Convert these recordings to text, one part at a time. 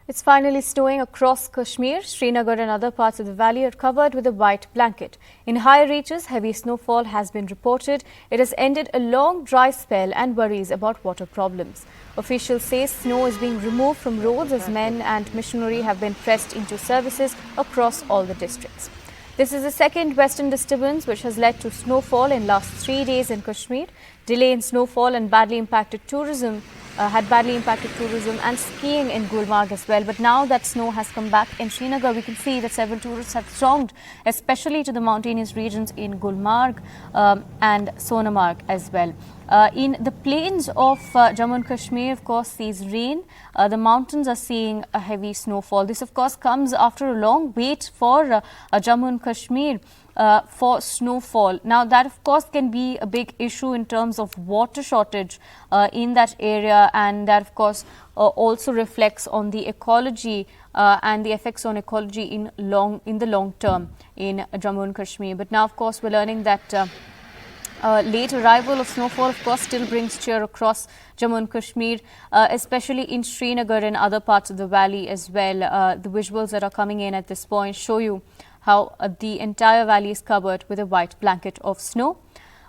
It's finally snowing across Kashmir. Srinagar and other parts of the valley are covered with a white blanket. In higher reaches, heavy snowfall has been reported. It has ended a long dry spell and worries about water problems. Officials say snow is being removed from roads as men and machinery have been pressed into services across all the districts. This is the second western disturbance which has led to snowfall in last 3 days in Kashmir. Delay in snowfall and badly impacted tourism and skiing in Gulmarg as well. But now that snow has come back in Srinagar, we can see that several tourists have thronged, especially to the mountainous regions in Gulmarg and Sonamarg as well. In the plains of Jammu and Kashmir, of course, sees rain. The mountains are seeing a heavy snowfall. This, of course, comes after a long wait for Jammu and Kashmir for snowfall. Now, that, of course, can be a big issue in terms of water shortage in that area, and that, of course, also reflects on the ecology and the effects on ecology in the long term in Jammu and Kashmir. But now, of course, we're learning that late arrival of snowfall, of course, still brings cheer across Jammu and Kashmir, especially in Srinagar and other parts of the valley as well. The visuals that are coming in at this point show you how the entire valley is covered with a white blanket of snow.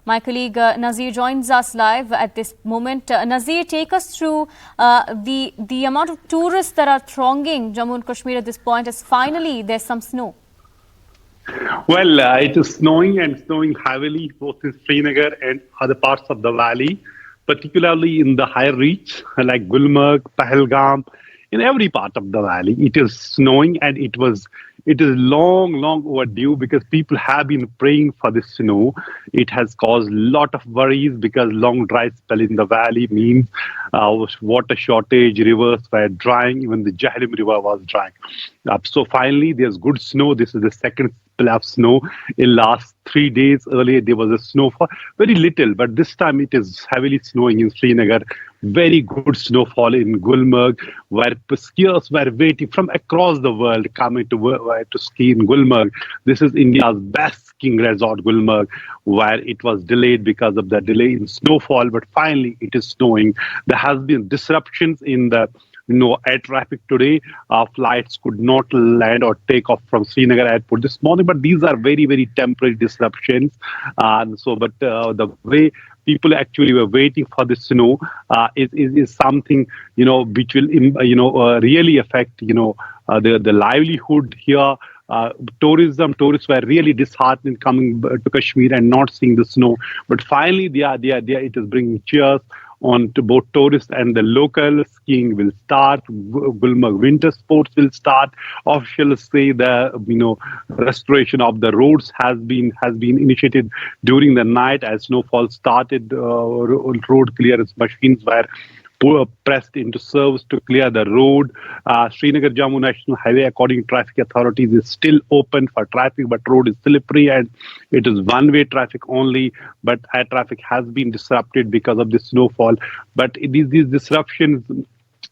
My colleague Nazir joins us live at this moment. Nazir, take us through the amount of tourists that are thronging Jammu and Kashmir at this point, as finally there's some snow. Well, it is snowing and snowing heavily both in Srinagar and other parts of the valley, particularly in the higher reach like Gulmarg, Pahalgam. In every part of the valley, it is snowing, and it is long overdue because people have been praying for the snow. It has caused a lot of worries because long dry spell in the valley means water shortage, rivers were drying, even the Jhelum river was drying. So finally, there's good snow. This is the second spell of snow in last 3 days. Earlier, there was a snowfall, very little, but this time it is heavily snowing in Srinagar. Very good snowfall in Gulmarg, where skiers were waiting from across the world coming to ski in Gulmarg. This is India's best skiing resort, Gulmarg, where it was delayed because of the delay in snowfall, but finally it is snowing. There has been disruptions in the air traffic today. Flights could not land or take off from Srinagar airport this morning, but these are very temporary disruptions. The way people actually were waiting for the snow is something which will really affect the livelihood here. Tourists were really disheartened coming to Kashmir and not seeing the snow, but finally it is bringing cheers on to both tourists and the local. Skiing will start. Gulmarg winter sports will start. Officials say the restoration of the roads has been initiated during the night as snowfall started. Road clearance machines were pressed into service to clear the road. Srinagar Jammu National Highway, according to traffic authorities, is still open for traffic, but road is slippery and it is one-way traffic only. But air traffic has been disrupted because of the snowfall. But these disruptions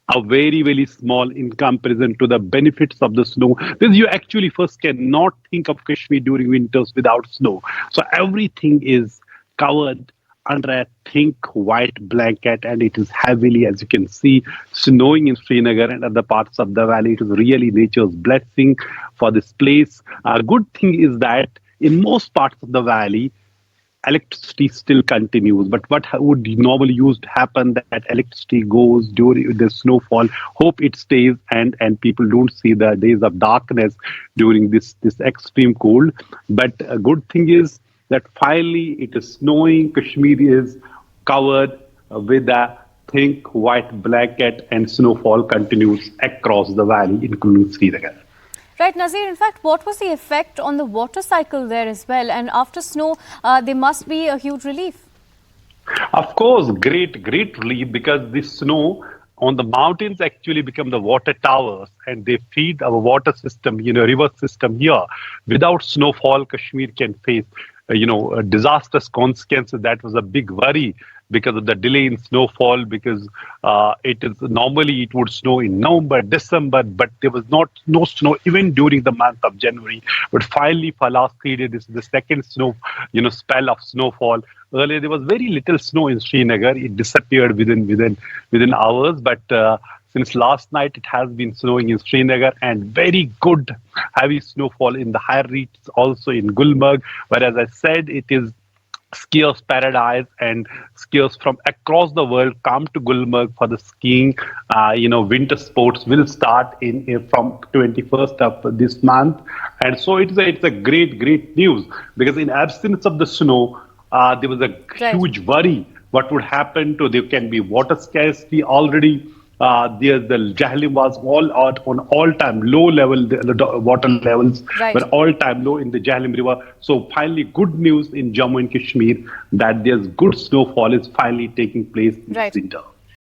are very small in comparison to the benefits of the snow. Because you actually first cannot think of Kashmir during winters without snow. So everything is covered under a thick white blanket, and it is heavily, as you can see, snowing in Srinagar and other parts of the valley. It is really nature's blessing for this place. A good thing is that in most parts of the valley, electricity still continues. But what would normally used to happen, that electricity goes during the snowfall. Hope it stays and people don't see the days of darkness during this extreme cold. But a good thing is that finally it is snowing. Kashmir is covered with a thick white blanket, and snowfall continues across the valley, including Srinagar. Right, Nazir, in fact, what was the effect on the water cycle there as well? And after snow, there must be a huge relief. Of course, great relief, because the snow on the mountains actually become the water towers, and they feed our water system, river system here. Without snowfall, Kashmir can face disastrous consequences. That was a big worry because of the delay in snowfall, because normally it would snow in November, December, but there was no snow even during the month of January. But finally, for last 3 days, this is the second spell of snowfall. Earlier, there was very little snow in Srinagar. It disappeared within hours, but Since last night, it has been snowing in Srinagar and very good heavy snowfall in the higher reaches, also in Gulmarg, where, as I said, it is skiers paradise, and skiers from across the world come to Gulmarg for the skiing. Winter sports will start in from 21st of this month, and so it's a great news, because in absence of the snow, there was a Right. huge worry what would happen to, there can be water scarcity already. The Jahlim was all out on all-time low level. The water levels were Right. all-time low in the Jahlim River. So finally, good news in Jammu and Kashmir that there's good snowfall is finally taking place this Right. winter.